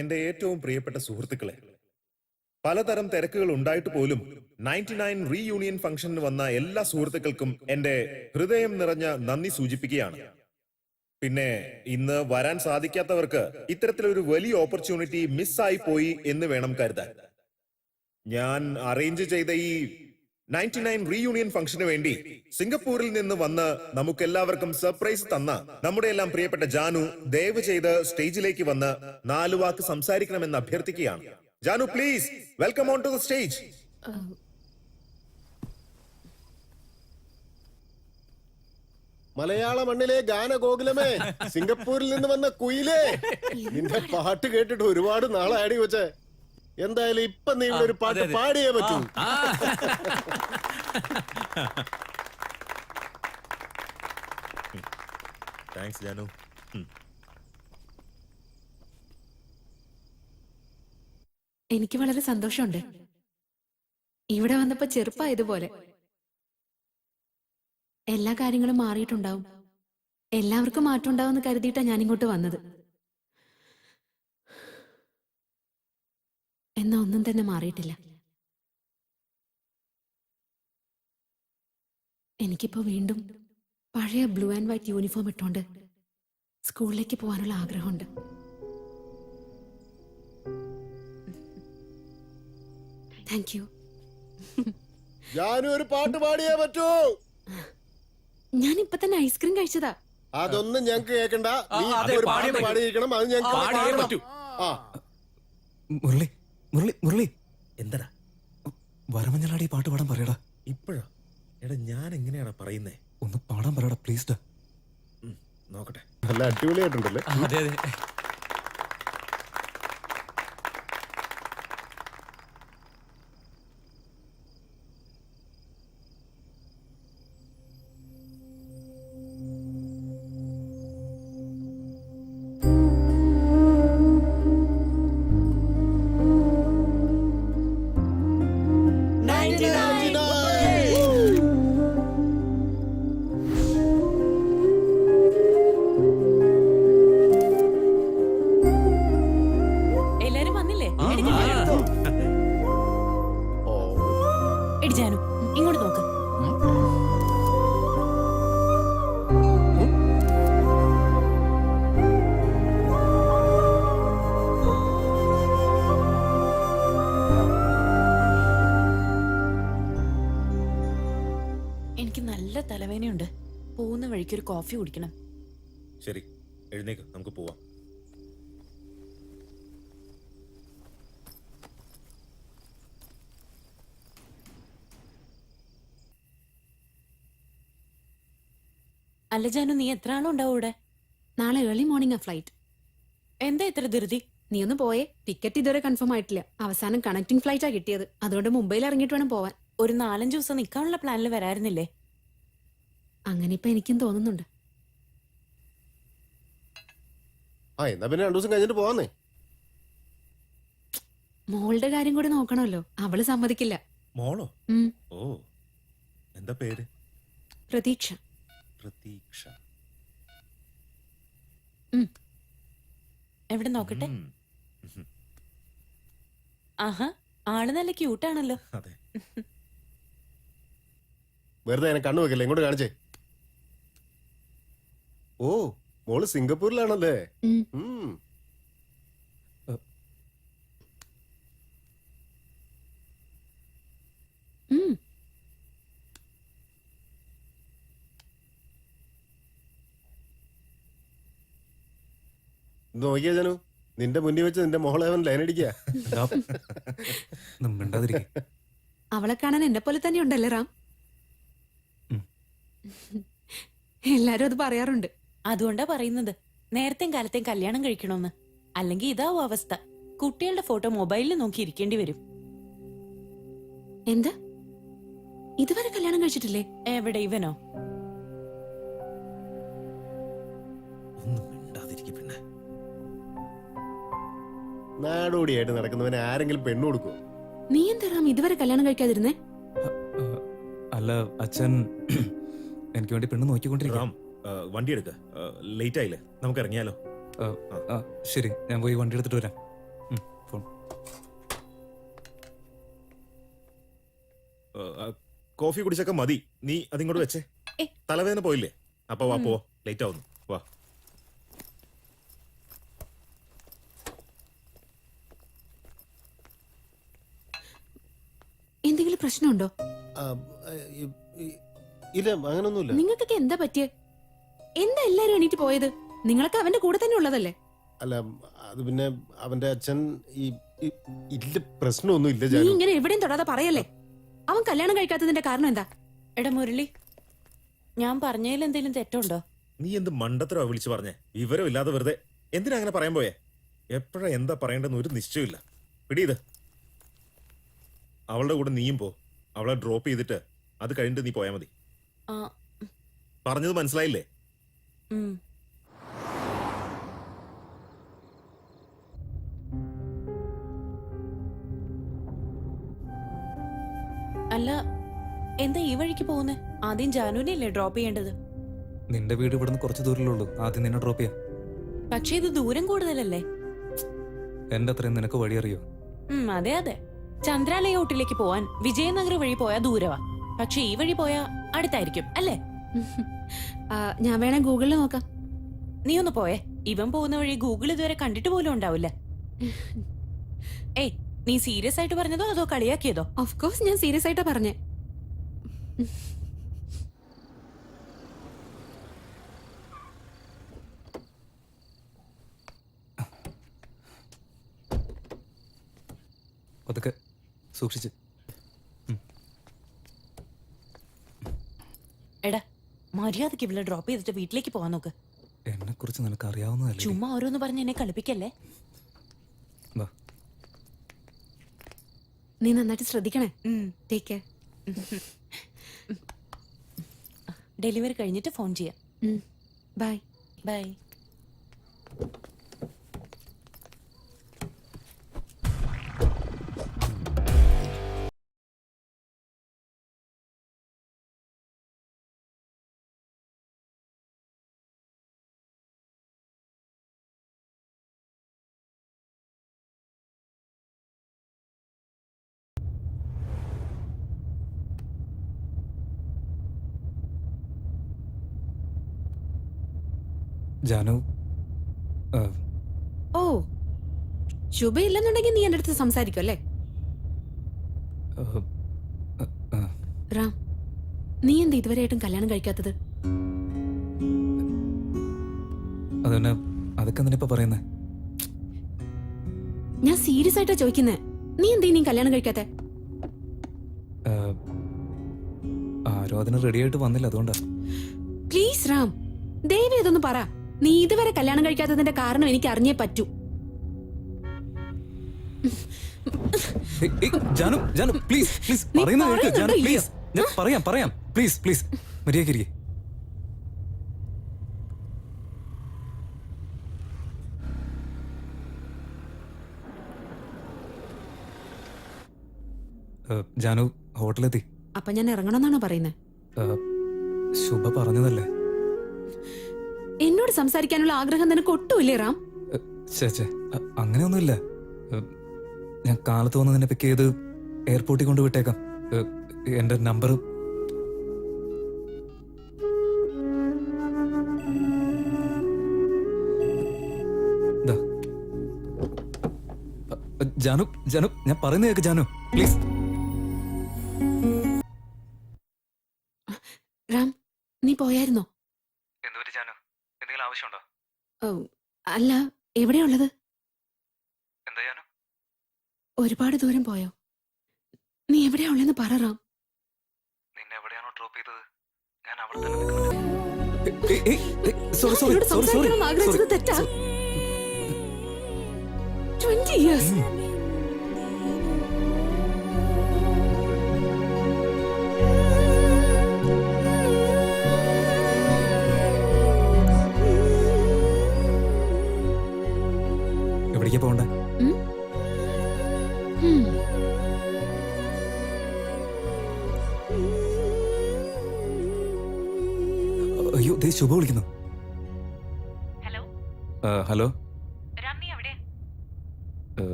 എന്റെ ഏറ്റവും പ്രിയപ്പെട്ട സുഹൃത്തുക്കളെ, പലതരം തിരക്കുകൾ ഉണ്ടായിട്ട് പോലും 99 റീയൂണിയൻ ഫംഗ്ഷന് വന്ന എല്ലാ സുഹൃത്തുക്കൾക്കും എന്റെ ഹൃദയം നിറഞ്ഞ നന്ദി സൂചിപ്പിക്കുകയാണ്. പിന്നെ ഇന്ന് വരാൻ സാധിക്കാത്തവർക്ക് ഇത്തരത്തിലൊരു വലിയ ഓപ്പർച്യൂണിറ്റി മിസ്സായി പോയി എന്ന് വേണം കരുതാൻ. ഞാൻ അറേഞ്ച് ചെയ്ത ഈ 99 റീയൂണിയൻ ഫംഗ്ഷന് വേണ്ടി സിംഗപ്പൂരിൽ നിന്ന് വന്ന് നമുക്കെല്ലാവർക്കും സർപ്രൈസ് തന്ന നമ്മുടെ എല്ലാം പ്രിയപ്പെട്ട ജാനു ദയവ് ചെയ്ത് സ്റ്റേജിലേക്ക് വന്ന് 4 വാക്ക് സംസാരിക്കണമെന്ന് അഭ്യർത്ഥിക്കുകയാണ്. Janu, please welcome on to the stage. മലയാള മണ്ണിലെ ഗാനഗോകുലമേ, സിംഗപ്പൂരിൽ നിന്ന് വന്ന കുയിലേ, നിന്റെ പാട്ട് കേട്ടിട്ട് ഒരുപാട് നാളാടി വെച്ചേ. എന്തായാലും ഇപ്പൊ നീ ഒരു പാട്ട് പാടിയേ പറ്റൂ. താങ്ക്സ് ജാനു. എനിക്ക് വളരെ സന്തോഷമുണ്ട് ഇവിടെ വന്നപ്പോ ചെറുപ്പായതുപോലെ. എല്ലാ കാര്യങ്ങളും മാറിയിട്ടുണ്ടാവും, എല്ലാവർക്കും മാറ്റം ഉണ്ടാവും കരുതിയിട്ടാ ഞാൻ ഇങ്ങോട്ട് വന്നത്. എന്നാ ഒന്നും തന്നെ മാറിയിട്ടില്ല. എനിക്കിപ്പോ വീണ്ടും പഴയ ബ്ലൂ ആൻഡ് വൈറ്റ് യൂണിഫോം ഇട്ടോണ്ട് സ്കൂളിലേക്ക് പോകാനുള്ള ആഗ്രഹമുണ്ട്. Thank you. ജാനു ഒരു പാട്ട് പാടിയേ പറ്റൂ. ഞാൻ ഇപ്പൊ തന്നെ ഐസ്ക്രീം കഴിച്ചതാ. അതൊന്നും ഞങ്ങക്ക് കേക്കണ്ട. നീ ഒരു പാട്ട് പാടിയിരിക്കണം. അത് ഞങ്ങൾക്ക് മുരളി മുരളി മുരളി, എന്താടാ വരമഞ്ഞളാടി പാട്ട് പാടാൻ പറയടാ. ഇപ്പോഴാ? എടാ ഞാൻ എങ്ങനെയാടാ പറയുന്നേ? ഒന്ന് പാടാൻ പറയടാ പ്ലീസ്. നോക്കട്ടെ. നല്ല അടിപൊളിയായിട്ടുണ്ടല്ലേ? അതെ അതെ. ഇങ്ങോട്ട് നോക്ക്. എനിക്ക് നല്ല തലവേദനയുണ്ട്. പോകുന്ന വഴിക്ക് ഒരു കോഫി കുടിക്കണം. ശരി, എഴുന്നേക്ക്, നമുക്ക് പോവാം. അല്ല ജാനു, നീ എത്ര ആളുണ്ടാവും ഇവിടെ? നാളെ ഏർലി മോർണിംഗ് ആ ഫ്ലൈറ്റ്. എന്താ ഇത്ര ധൃതി? നീ ഒന്ന് പോയേ. ടിക്കറ്റ് ഇതുവരെ കൺഫേം ആയിട്ടില്ല. അവസാനം കണക്ടിംഗ് ഫ്ലൈറ്റാ കിട്ടിയത്. അതുകൊണ്ട് മുംബൈയിൽ ഇറങ്ങിയിട്ട് വേണം പോവാൻ. ഒരു 4-5 ദിവസം നിൽക്കാനുള്ള പ്ലാനിൽ വരായിരുന്നില്ലേ? അങ്ങനെ ഇപ്പൊ എനിക്കും തോന്നുന്നുണ്ട്. എന്നാ പിന്നെ 2 ദിവസം കഴിഞ്ഞിട്ട് പോവാന്നേ. മോളുടെ കാര്യം കൂടി നോക്കണമല്ലോ. അവള് സമ്മതിക്കില്ല. മോളോ? ഓ, എന്താ പേര്? പ്രതീക്ഷ. പ്രതീക്ഷ. എവിടെ നോക്കട്ടെ? ആഹാ, ആള് നല്ല ക്യൂട്ടാണല്ലോ. അതെ. വെറുതെ എന്നെ കണ്ണു വെക്കല്ലേ, ഇങ്ങോട്ട് കാണിച്ചേ. ഓ, മോള് സിംഗപ്പൂരിലാണല്ലേ? നോക്കിയാ ജാനു, നിന്റെ മുന്നിൽ വെച്ച് നിന്റെ മോളെ അവൻ ലൈനടിക്കുക. അവളെ കാണാൻ എന്നെ പോലെ തന്നെ ഉണ്ടല്ലേ റാം? എല്ലാരും അത് പറയാറുണ്ട്. അതുകൊണ്ടാ പറയുന്നത് നേരത്തെയും കാലത്തെയും കല്യാണം കഴിക്കണമെന്ന്. അല്ലെങ്കിൽ ഇതാവും അവസ്ഥ. കുട്ടികളുടെ ഫോട്ടോ മൊബൈലിൽ നോക്കി ഇരിക്കേണ്ടി വരും. എന്താ ഇതുവരെ കല്യാണം കഴിച്ചിട്ടില്ലേ? എവിടെ ഇവനോ? നാടോടിയായിട്ട് നടക്കുന്നവനെ ആരെങ്കിലും പെണ്ണു കൊടുക്കും? നീ എന്താ റാം ഇതുവരെ കല്യാണം കഴിക്കാതിരുന്നേ? അല്ല അച്ഛൻ എനിക്ക് വേണ്ടി പെണ്ണ് നോക്കിക്കൊണ്ടിരിക്കാം. വണ്ടി എടുക്ക, ലേറ്റ് ആയില്ലേ, നമുക്ക് ഇറങ്ങിയാലോ? ശരി, ഞാൻ പോയി വണ്ടി എടുത്തിട്ട് വരാം. കോഫി കുടിച്ചൊക്കെ മതി, നീ അതിങ്ങോട്ട് വെച്ചേ. ഏ. തലവേദന പോയില്ലേ? അപ്പൊ വാ, പോ, ലേറ്റ് ആവുന്നു, വാ. എന്തെങ്കിലും പ്രശ്നമുണ്ടോ? ആ, ഇ- ഇ- ഇല്ല അങ്ങനൊന്നുമില്ല. നിങ്ങൾക്കൊക്കെ എന്താ പറ്റിയ? എന്താ എല്ലാരും എണീറ്റ് പോയത്? നിങ്ങളൊക്കെ അവന്റെ കൂടെ തന്നെ ഉള്ളതല്ലേ? അല്ല അത് പിന്നെ അവന്റെ അച്ഛൻ ഇല്ല, പ്രശ്നമൊന്നും ഇല്ല നീ ജാനു. ഇങ്ങനെ എവിടെയും തൊടാതെ പറയല്ലേ. അവൻ കല്യാണം കഴിക്കാത്തതിന്റെ കാരണം എന്താ? എടാ മുരളി, ഞാൻ പറഞ്ഞതിൽ എന്തെങ്കിലും തെറ്റുണ്ടോ? നീ എന്ത് മണ്ടത്തരവാ വിളിച്ചു പറഞ്ഞേ? വിവരം ഇല്ലാതെ വെറുതെ എന്തിനാ അങ്ങനെ പറയാൻ പോയേ? എപ്പോഴാ എന്താ പറയേണ്ടെന്ന് ഒരു നിശ്ചയമില്ല. പിടിയത്, അവളുടെ കൂടെ നീയും പോ. അവളെ ഡ്രോപ്പ് ചെയ്തിട്ട് അത് കഴിഞ്ഞിട്ട് നീ പോയാ മതി. ആ, പറഞ്ഞത് മനസ്സിലായില്ലേ? ഉം. അല്ല, എന്താ ഈ വഴിക്ക് പോകുന്നേ? ആദ്യം ജാനുവിനെയല്ലേ ഡ്രോപ്പ് ചെയ്യേണ്ടത്? നിന്റെ വീട് ഇവിടുന്ന് കുറച്ച് ദൂരമുള്ളൂ, ആദ്യം നിന്നെ ഡ്രോപ്പ് ചെയ്യാം. പക്ഷെ ഇത് ദൂരം കൂടുതലല്ലേ? എന്റെ അത്രയും നിനക്ക് വഴി അറിയോ? അതെ അതെ. ചന്ദ്രാലയോട്ടിലേക്ക് പോവാൻ വിജയനഗർ വഴി പോയാ ദൂരവാ. പക്ഷെ ഈ വഴി പോയാ അടുത്തായിരിക്കും അല്ലേ? ഞാൻ വേണേ ഗൂഗിളിൽ നോക്കാം. നീ ഒന്ന് പോയേ. ഇവൻ പോകുന്ന വഴി ഗൂഗിൾ ഇതുവരെ കണ്ടിട്ട് പോലും ഉണ്ടാവില്ല. ഏയ്, നീ സീരിയസ് ആയിട്ട് പറഞ്ഞതോ അതോ കളിയാക്കിയതോ? ഓഫ് കോഴ്സ് ഞാൻ സീരിയസ് ആയിട്ടാ പറഞ്ഞേ. അതൊക്കെ സൂക്ഷിച്ച്. എടാ, മര്യാദക്ക് ഇവളെ ഡ്രോപ്പ് ചെയ്തിട്ട് വീട്ടിലേക്ക് പോകാൻ നോക്ക്. എന്നെ കുറിച്ച് നിനക്ക് അറിയാവുന്നതല്ലേ? ചുമ്മാ ഓരോന്ന് പറഞ്ഞ് എന്നെ കളിപ്പിക്കല്ലേ. വാ. നീ നന്നായിട്ട് ശ്രദ്ധിക്കണേ. ഉം. Take care. ഡെലിവറി കഴിഞ്ഞിട്ട് ഫോൺ ചെയ്യാം. ബൈ. ബൈ. ജാനു, ഓ, ശുഭയില്ലെന്നുണ്ടെങ്കിൽ നീ എന്റെ അടുത്ത് സംസാരിക്കും അല്ലേ? റാം, നീ എന്താ ഇതുവരെയായിട്ടും കല്യാണം കഴിക്കാത്തത്? അതന്നെ, അതൊക്കെ നിന്നിപ്പോ പറയുന്നേ. ഞാൻ സീരിയസ് ആയിട്ടാ ചോദിക്കുന്നേ. നീ എന്താ ഇനിയും കല്യാണം കഴിക്കാത്തെ? ആരോ അതിന് റെഡി ആയിട്ട് വന്നില്ല, അതുകൊണ്ടാ. പ്ലീസ് റാം, ദയവ് ഇതൊന്ന് പറ. നീ ഇതുവരെ കല്യാണം കഴിക്കാത്തതിന്റെ കാരണം എനിക്ക് അറിഞ്ഞേ പറ്റൂ. ജാനു, ജാനു, പ്ലീസ് പ്ലീസ് നീ പറയുന്നത് കേൾക്ക്. ജാനു, പറയുന്നുണ്ടോ പ്ലീസ്. ഞാൻ പറയാം പ്ലീസ് പ്ലീസ് മര്യാദയ്ക്ക്. ജാനു ഹോട്ടലെത്തി. അപ്പൊ ഞാൻ ഇറങ്ങണമെന്നാണോ പറയുന്നത്? ശുഭ പറഞ്ഞതല്ലേ. എന്നോട് സംസാരിക്കാനുള്ള ആഗ്രഹം നിനക്ക് ഒട്ടുമില്ലേ റാം? ചേച്ചേ, അങ്ങനെയൊന്നുമില്ല. ഞാൻ കാലത്ത് വന്ന് നിന്നെ പിക്ക് ചെയ്ത് എയർപോർട്ടിൽ കൊണ്ട് വിട്ടേക്കാം. എന്റെ നമ്പർ ജാനു, ജാനു, ഞാൻ പറയുന്ന കേൾക്ക് ജാനു, പ്ലീസ്. റാം, നീ പോയായിരുന്നോ? ജാനു, എന്തെങ്കിലും ആവശ്യമുണ്ടോ? ഓ, അല്ല, എവിടെയുള്ളത്? എന്താ ജാനു? ഒരുപാട് ദൂരം പോയോ? നീ എവിടെയാ ഉള്ളെന്ന് പറ റാം. നിന്നെ എവിടെയാണോ ഡ്രോപ്പ് ചെയ്തത്, ഞാൻ അവിടെ തന്നെ നിൽക്കുന്നുണ്ട്. എന്നോട് സംസാരിക്കണമെന്ന് ആഗ്രഹിച്ചത് തെറ്റാ? 20 years. എവിടേക്കാ പോകണ്ടേ? അയ്യോ, ദേ ശുഭ വിളിക്കുന്നു. ഹലോ ഹലോ, രാം, നീ എവിടെ?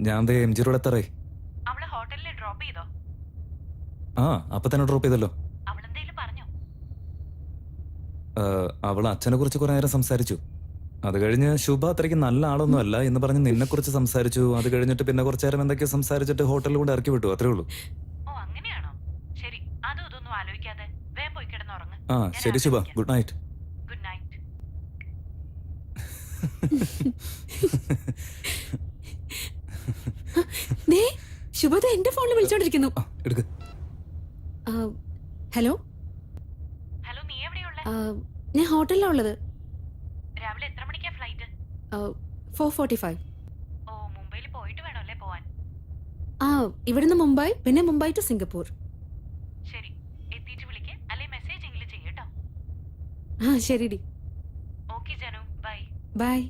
ഞാൻ ദേ എം ജി റോഡ് എത്താറേ. അവളെ ഹോട്ടലിൽ ഡ്രോപ്പ് ചെയ്തോ? ആ അപ്പൊ തന്നെ ഡ്രോപ്പ് ചെയ്തല്ലോ. അവളെന്തേലും പറഞ്ഞോ? അവൾ അച്ഛനെ കുറിച്ച് കുറെ നേരം സംസാരിച്ചു. അത് കഴിഞ്ഞ് ശുഭ അത്രയ്ക്ക് നല്ല ആളൊന്നും അല്ല എന്ന് പറഞ്ഞ് നിന്നെ കുറിച്ച് സംസാരിച്ചു. അത് കഴിഞ്ഞിട്ട് പിന്നെ കുറച്ചു നേരം എന്തൊക്കെയോ സംസാരിച്ചിട്ട് ഹോട്ടലിൽ കൊണ്ട് ഇറക്കി വിട്ടു. അത്രേ ഉള്ളൂ. ഓ അങ്ങനെയാണോ? ശരി, അതും ഇതൊന്നും ആലോചിക്കാതെ വേഗം പോയി കിടന്നുറങ്ങ്. ആ ശരി Shubha, good night. Good night. ദേ ശുഭദ എന്റെ ഫോണിൽ വിളിച്ചോണ്ടിരിക്കുന്നു. ആ എടുക്ക്. ഹലോ, ഹലോ, നീ എവിടെയുള്ള? ഞാൻ ഹോട്ടലിലാ ഉള്ളത്. രാവിലെ എത്ര മണിക്കാ ഫ്ലൈറ്റ്? 4:45. ഓ, മുംബൈയിൽ പോയിട്ട് വേണമല്ലേ പോവാൻ? ഇവിടുന്ന് മുംബൈ, പിന്നെ മുംബൈ ടു സിംഗപ്പൂർ. ശരി, എത്തിയിട്ട് വിളിക്ക്, അല്ലെ മെസ്സേജ് എങ്കിലും ചെയ്യട്ടോ. ശരിടി, ഓക്കെ ജനു, ബൈ. ബൈ.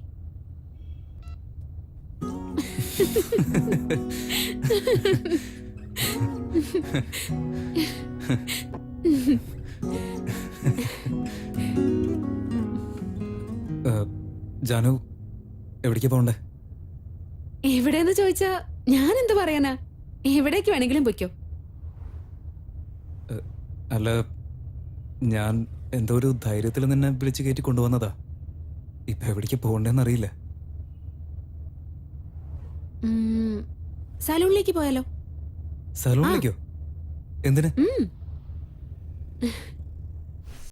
ജാനു എവിടേക്കാ പോണ്ടേ? എവിടെയെന്ന് ചോദിച്ചാ ഞാൻ എന്ത് പറയാനാ? എവിടേക്ക് വേണമെങ്കിലും പൊയ്ക്കോ. അല്ല, ഞാൻ എന്തോ ഒരു ധൈര്യത്തിൽ നിന്നെ വിളിച്ച് കയറ്റി കൊണ്ടുവന്നതാ. ഇപ്പൊ എവിടേക്ക് പോകണ്ടേന്ന് അറിയില്ല. സലൂണിലേക്ക് പോയാലോ? സലൂണിലേക്കോ? എന്തിന്?